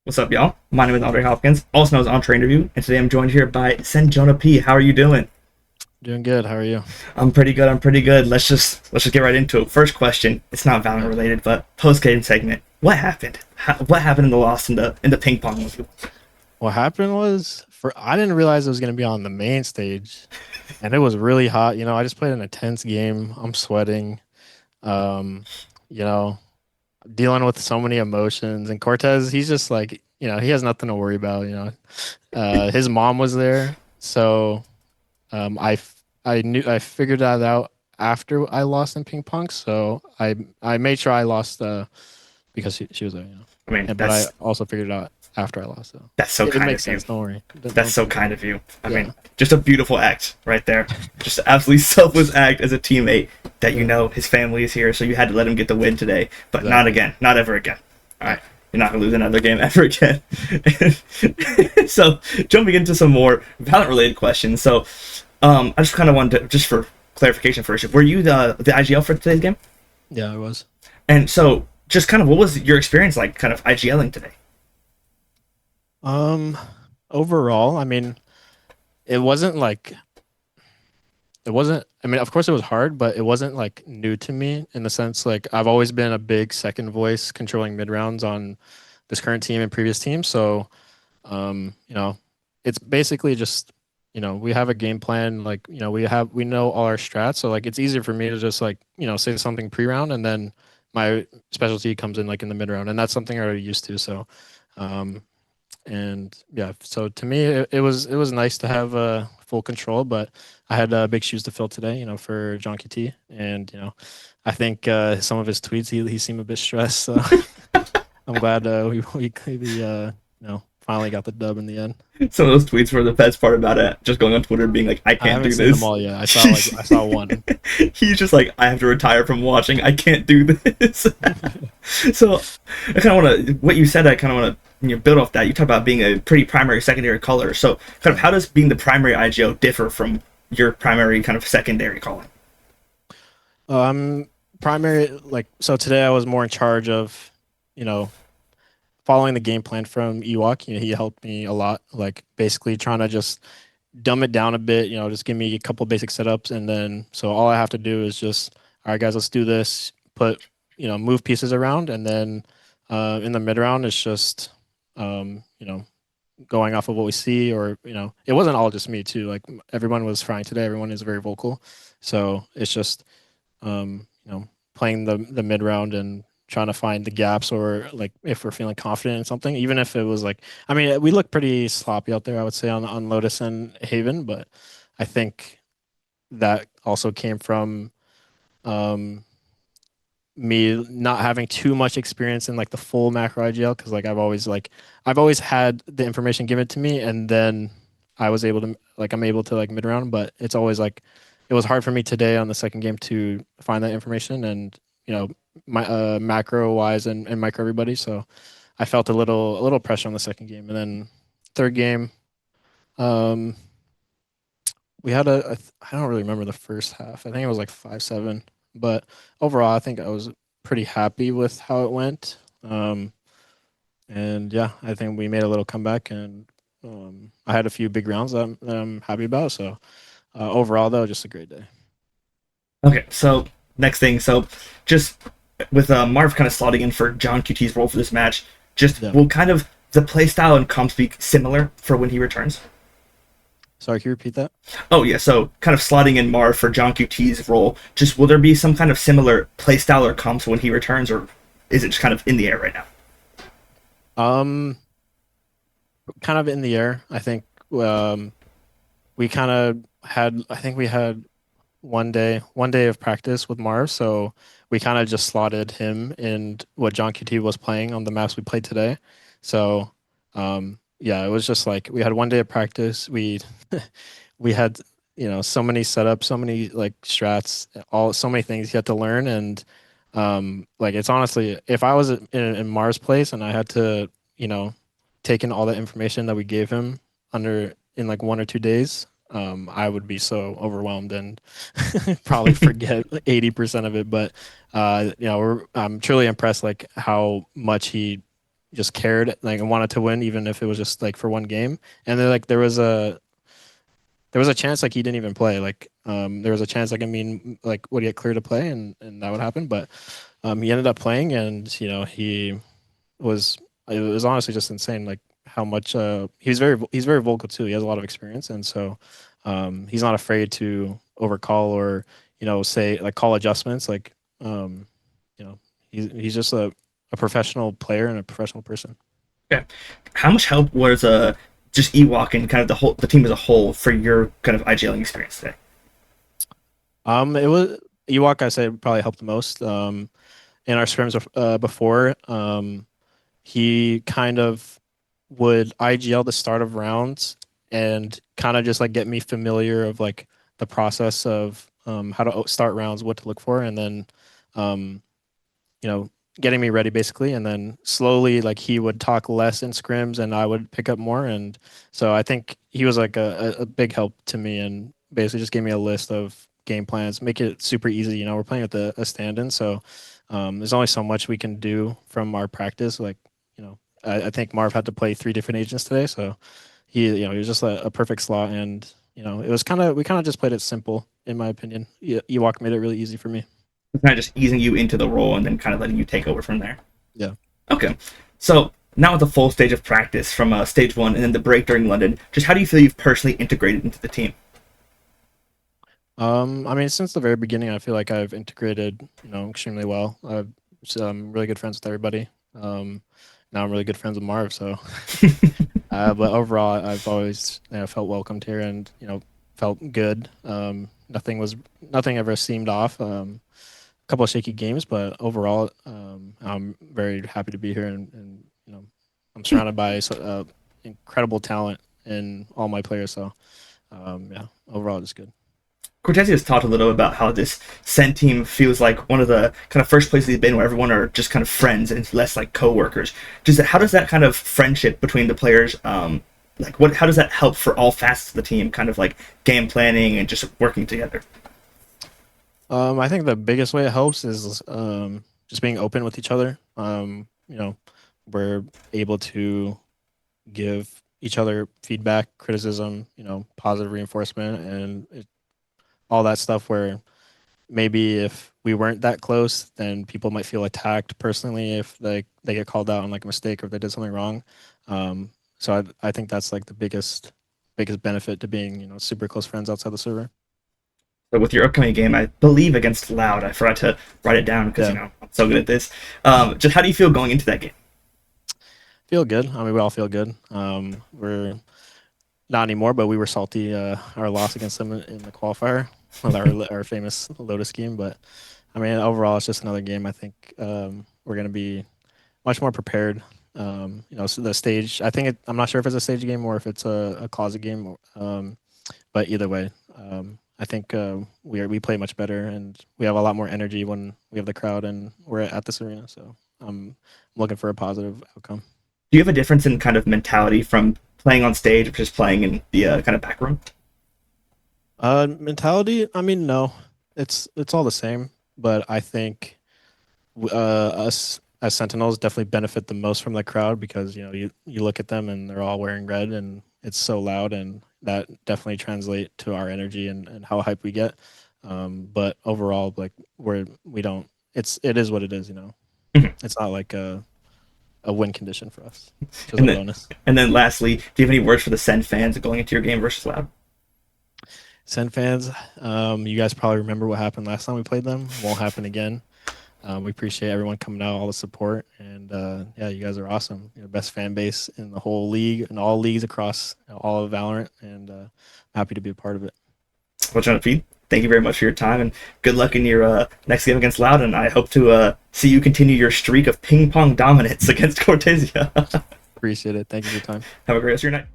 What's up, y'all? My name is Andre Hopkins, also known as Entre Interview, and today I'm joined here by SEN JonahP. How are you doing? Doing good. How are you? I'm pretty good. I'm pretty good. Let's just get right into it. First question. It's not Valorant Yeah. related, but post game segment. What happened? What happened in the loss in the ping pong? What happened was I didn't realize it was gonna be on the main stage, and it was really hot. I just played an intense game. I'm sweating. Um, you know, Dealing with so many emotions. And Cortez, he's just like, he has nothing to worry about. His mom was there, so I figured that out after I lost in ping pong. So I made sure I lost because she was there. I mean, But I also figured it out after I lost. So that's so it kind makes of you. sense. Don't worry. That's Don't so think kind about of you. I it. mean, Yeah. just a beautiful act right there. Just an absolutely selfless act as a teammate that you Yeah. know his family is here, so you had to let him get the win today. But not Exactly. again. Not ever again. All Yeah. right. You're not gonna lose another game ever again. So jumping into some more Valorant related questions. So I just kind of wanted to, just for clarification first, were you the IGL for today's game? Yeah, it was. And so just kind of what was your experience like, kind of IGLing today? Um, Overall, I mean, it wasn't like it wasn't. I mean, of course, it was hard, but it wasn't like new to me in the sense like I've always been a big second voice controlling mid rounds on this current team and previous teams. So, um, you know, it's basically just we have a game plan. Like we know all our strats. So like it's easier for me to just like say something pre round and then my specialty comes in like in the mid round, and that's something I already used to. So. Um, and yeah, so to me it was nice to have full control, but I had big shoes to fill today, for JohnQT. And I think some of his tweets, he seemed a bit stressed, so I'm glad we finally got the dub in the end. Some of those tweets were the best part about it. Just going on Twitter being like, I I can't haven't do seen them this. all yet. I saw one. He's just like, I have to retire from watching. I can't do this. So I kind of want to, what you said, I kind of want to build off that. You talk about being a pretty primary, secondary color. So kind of how does being the primary IGO differ from your primary kind of secondary calling? um Primary, like, so today I was more in charge of you know following the game plan from Ewok. He helped me a lot, like basically trying to just dumb it down a bit, just give me a couple basic setups. And then, so all I have to do is just, all right, guys, let's do this, move pieces around. And then in the mid round, it's just, going off of what we see, or, it wasn't all just me too. Like everyone was frying today. Everyone is very vocal. So it's just, playing the mid round and trying to find the gaps, or like if we're feeling confident in something, even if it was like, I mean, we look pretty sloppy out there, I would say, on Lotus and Haven. But I think that also came from um, me not having too much experience in like the full macro IGL, because like I've always had the information given to me, and then I'm able to like mid round. But it's always like it was hard for me today on the second game to find that information, and you know my macro wise and micro everybody. So I felt a little pressure on the second game. And then third game, um we had I don't really remember the first half. I think it was like 5-7. But overall, I think I was pretty happy with how it went. And yeah, I think we made a little comeback, and I had a few big rounds that I'm happy about. So overall, though, just a great day. Okay, so next thing. So just with Marv kind of slotting in for John QT's role for this match, just Yeah. will kind of the playstyle and comp speak similar for when he returns? Sorry, can you repeat that? Oh yeah, so kind of slotting in Marv for John QT's role. Just will there be some kind of similar playstyle or comps when he returns, or is it just kind of in the air right now? Um, Kind of in the air. I think we kind of had. I think we had one day of practice with Marv, so we kind of just slotted him in what John QT was playing on the maps we played today. So yeah, it was just like we had one day of practice. We we had so many setups, so many like strats, all so many things you had to learn. And like it's honestly, if I was in Marv's place and I had to you know take in all the information that we gave him under in like 1 or 2 days, I would be so overwhelmed and probably forget 80% of it. But I'm truly impressed like how much he just cared, like, and wanted to win, even if it was just like for one game. And then like there was a chance like he didn't even play. Like there was a chance like, I mean, like, would he get clear to play, and that would happen. But he ended up playing, and he was it was honestly just insane, like how much he's very vocal too. He has a lot of experience, and so he's not afraid to overcall or say like call adjustments. Like you know he's just a professional player and a professional person. Yeah. How much help was just Ewok and kind of the team as a whole for your kind of IGLing experience today? It was Ewok, I say, probably helped the most. In our scrims before, he kind of would IGL the start of rounds and kind of just like get me familiar of like the process of how to start rounds, what to look for, and then um, you know getting me ready basically. And then slowly like he would talk less in scrims and I would pick up more. And so I think he was like a big help to me, and basically just gave me a list of game plans, make it super easy. We're playing with a stand-in, so there's only so much we can do from our practice. Like, I think Marv had to play 3 different agents today, so he was just a perfect slot. And it was we kind of just played it simple, in my opinion. Ewok made it really easy for me. Kind of just easing you into the role and then kind of letting you take over from there. Yeah. Okay. So now with the full stage of practice from stage 1 and then the break during London, just how do you feel you've personally integrated into the team? I mean, since the very beginning, I feel like I've integrated, extremely well. I'm really good friends with everybody. Now I'm really good friends with Marv. So, but overall, I've always felt welcomed here, and felt good. Nothing ever seemed off. A couple of shaky games, but overall, I'm very happy to be here, and I'm surrounded by incredible talent in all my players. So, yeah, overall, it's good. Cortezia has talked a little about how this Sen team feels like one of the kind of first places he's been where everyone are just kind of friends and it's less like co-workers. How does that kind of friendship between the players, how does that help for all facets of the team, kind of like game planning and just working together? I think the biggest way it helps is just being open with each other. We're able to give each other feedback, criticism, positive reinforcement, and all that stuff, where maybe if we weren't that close, then people might feel attacked personally if they get called out on like a mistake or if they did something wrong. So I think that's like the biggest benefit to being super close friends outside the server. But with your upcoming game, I believe against Loud, I forgot to write it down because I'm so good at this. Just how do you feel going into that game? Feel good. I mean, we all feel good. We're not anymore, but we were salty our loss against them in the qualifier with our famous Lotus game. But I mean, overall, it's just another game. I think we're going to be much more prepared. So the stage, I'm not sure if it's a stage game or if it's a closet game. But either way, I think we play much better, and we have a lot more energy when we have the crowd and we're at this arena. So I'm looking for a positive outcome. Do you have a difference in kind of mentality from playing on stage or just playing in the kind of back room? Mentality, I mean, no, it's all the same. But I think us as Sentinels definitely benefit the most from the crowd, because you look at them and they're all wearing red and it's so loud, and that definitely translates to our energy and how hype we get. But overall, like we don't. It is what it is. It's not like a win condition for us. Just a bonus. And then lastly, do you have any words for the Sen fans going into your game versus Loud? Sen fans, you guys probably remember what happened last time we played them. Won't happen again. We appreciate everyone coming out, all the support, and yeah, you guys are awesome. You're the best fan base in the whole league and all leagues across all of Valorant, and happy to be a part of it. Well, JonahP, thank you very much for your time, and good luck in your next game against Loud, and I hope to see you continue your streak of ping-pong dominance against Cortezia. Appreciate it. Thank you for your time. Have a great rest of your night.